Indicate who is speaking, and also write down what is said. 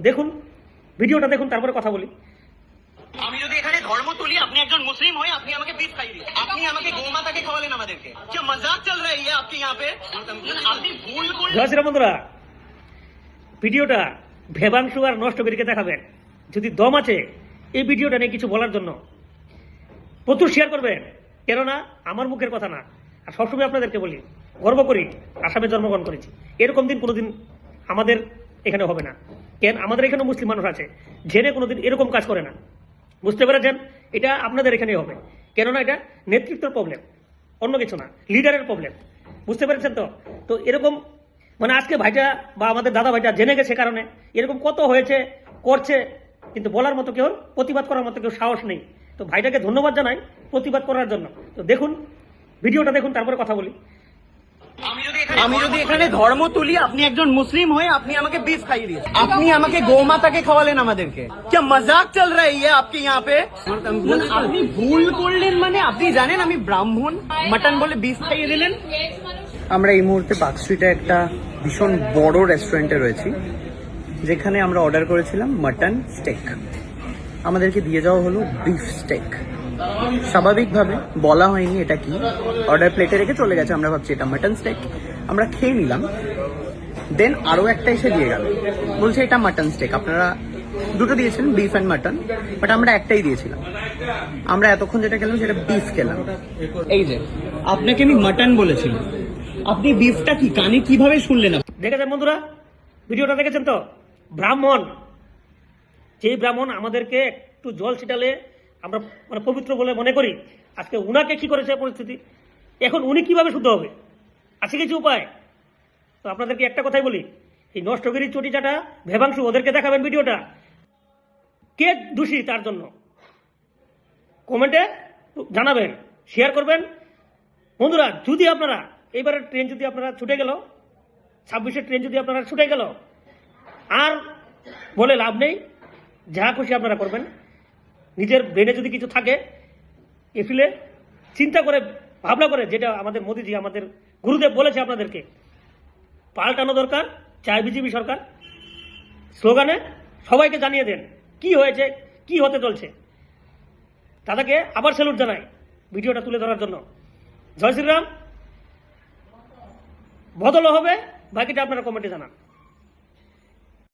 Speaker 1: দেখুন ভিডিওটা দেখুন তারপরে কথা বলি।
Speaker 2: আমি যদি এখানে ধর্ম তুলি, আপনি একজন মুসলিম হয়ে আপনি আমাকে বিফ খাইয়ে দিন, আপনি আমাকে গোমাতাকে খাওয়ালেন আমাদেরকে। কি মজাক চল रहा है ये आपके यहाँ पे? আপনি ভুল করলেন।
Speaker 1: জয় শ্রীরাম বন্ধুরা, ভিডিওটা ভেবাংশু আর নষ্টকরীকে দেখাবেন। যদি দম আছে এই ভিডিওটা নিয়ে কিছু বলার জন্য প্রচুর শেয়ার করবেন, কেননা আমার মুখের কথা না। আর সবসময় আপনাদেরকে বলি, গর্ব করি আসামে জন্মগ্রহণ করেছি। এরকম দিন কোনোদিন আমাদের এখানে হবে না। কেন আমাদের এখানে মুসলিম মানুষ আছে, জেনে কোনোদিন এরকম কাজ করে না। বুঝতে পেরেছেন? এটা আপনাদের এখানেই হবে, কেননা এটা নেতৃত্বের প্রবলেম, অন্য কিছু না, লিডারের প্রবলেম। বুঝতে পেরেছেন তো? তো এরকম মানে আজকে ভাইটা বা আমাদের দাদা ভাইটা জেনে গেছে কারণে এরকম কত হয়েছে করছে, কিন্তু বলার মতো কেউ, প্রতিবাদ করার মতো কেউ সাহস নেই। তো ভাইটাকে ধন্যবাদ জানাই প্রতিবাদ করার জন্য। তো দেখুন ভিডিওটা দেখুন তারপরে কথা বলি।
Speaker 2: আমি যদি এখানে ধর্ম তুলি, আপনি একজন মুসলিম হয়ে আপনি আমাকে বিফ খাইয়ে দিয়েছেন, আপনি আমাকে গোমাতাকে খাওয়ালেন আমাদেরকে। কি মজাক চল रहा है ये आपके यहाँ पे? আপনি ভুল করলেন মানে আপনি জানেন আমি ব্রাহ্মণ, মাটন বলে বিফ খাইয়ে দিলেন।
Speaker 3: আমরা এই মুহূর্তে পার্ক স্ট্রিটে একটা ভীষণ বড় রেস্টুরেন্টে রয়েছি, যেখানে আমরা অর্ডার করেছিলাম মাটন স্টেক। আমাদেরকে দিয়ে যাওয়া হলো বিফ স্টেক। স্বাভাবিকভাবে বলা হয়নি এটা কি, অর্ডার প্লেটে রেখে চলে গেছে। আমরা ভাবছি এটা মাটন স্টেক, আমরা খেয়ে নিলাম। দেন আরও একটা এসে দিয়ে গেল, বলছে এটা মাটন স্টেক। আপনারা দুটো দিয়েছিলেন, বিফ অ্যান্ড মাটন, বাট আমরা একটাই দিয়েছিলাম। আমরা এতক্ষণ যেটা খেলাম সেটা বিফ খেলাম।
Speaker 2: এই যে আপনাকে আমি মাটন বলেছিলাম, আপনি বিফটা কি কানে কিভাবে শুনলেন?
Speaker 1: দেখেছেন বন্ধুরা, ভিডিওটা দেখেছেন তো? ব্রাহ্মণ, যেই ব্রাহ্মণ আমাদেরকে একটু জল ছিটালে আমরা মানে পবিত্র বলে মনে করি, আজকে উনাকে কি করেছে পরিস্থিতি। এখন উনি কিভাবে শুদ্ধ হবে? আছে কিছু উপায়? তো আপনাদেরকে একটা কথাই বলি, এই নষ্টগিরি চটিচাটা ভেবাংশু ওদেরকে দেখাবেন ভিডিওটা, কে দোষী তার জন্য কমেন্টে জানাবেন, শেয়ার করবেন। বন্ধুরা, যদি আপনারা এইবারের ট্রেন যদি আপনারা ছুটে গেল, 26-এর ট্রেন যদি আপনারা ছুটে গেল, আর বলে লাভ নেই, যা খুশি আপনারা করবেন। নিজের ব্রেনে যদি কিছু থাকে এফিলে চিন্তা করে ভাবনা করে, যেটা আমাদের মোদিজি আমাদের গুরুদেব বলেছে আপনাদেরকে পাল্টানো দরকার, চাই বিজেপি সরকার স্লোগানে সবাইকে জানিয়ে দেন কি হয়েছে, কি হতে চলছে। দাদাকে আবার স্যালুট জানাই ভিডিওটা তুলে ধরার জন্য। জয় শ্রীরাম। বদলও হবে, বাকিটা আপনারা কমেন্টে জানান।